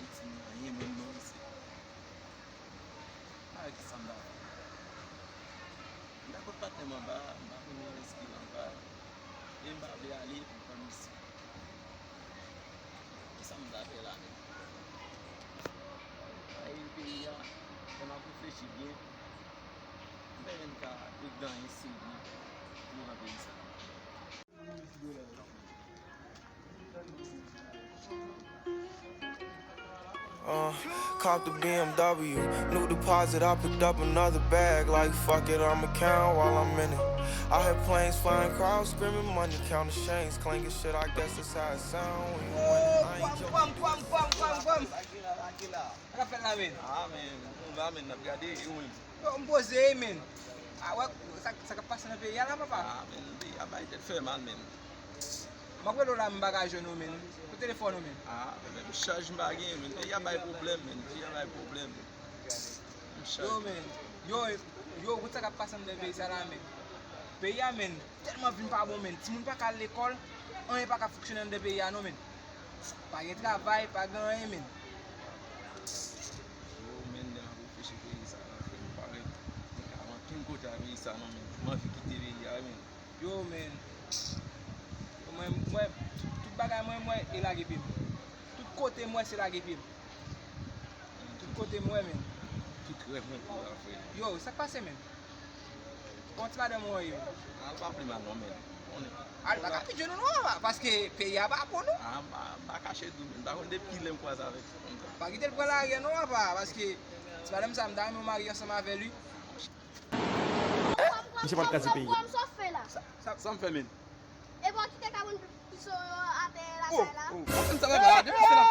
Haiti rien même non ici. Avec ça m'a. D'accord pas tellement bas, m'a connait risque là bas. Et m'a aller aller pour comme ici. Ça m'a fait là. Aí pays là, on a réfléchi bien. Ben même ka président ici pour un pays ça. Caught the BMW, new deposit, I picked up another bag. Like fuck it, I'ma count while I'm in it. I hear planes flying, crowds screaming, money counting chains, clanking shit. I guess that's how it sound when you win it. I ain't joking. Aquela. Rappel la men. Ah men, on va men regarder et on. Yo, mboze men. Ah wè, sa ka pase nan pe yala papa. Ah men, a bay tet fait mal men. Makwe do la m bagaj nou men. Pou telefon nou men. Ah, men charge m'a gen men. Y a bay problème men. Y a bay problème. Yo men. Yo, wè sa ka pase nan pe yala men. Pe ya men, telman vin pa bon men. Si moun pa ka l'ekol, an yon pa ka foksyonen de pe ya nou men. Pa gen travay, pa gen an men. Men de la réfléchi pays ça là fait pareil. Avant tout côté pays ça non men. M'a fi quitter pays ya men. Yo men. Mwen, tout bagay mwen e lage pim. Tout kote mwen se lage pim. Tout kote mwen men. Tout rêve men pour la faire. Yo, sa pase men. Konti pa de mwen yo. Al pa plus mal non men. On est. Al baka pi djoun nou ba, paske peyi a ba pou nou. Ah, ba caché dou men. Ba kon de pile m kwa ça avec. Pa gitel pou la gen nou ba, paske ti ba dem sa mdame mou mari ansama ave lui. Monsieur pas de case pays. Ça me fait men. Et bon, qui te capable de ate la Oh, là? ça va pas. Je vais faire la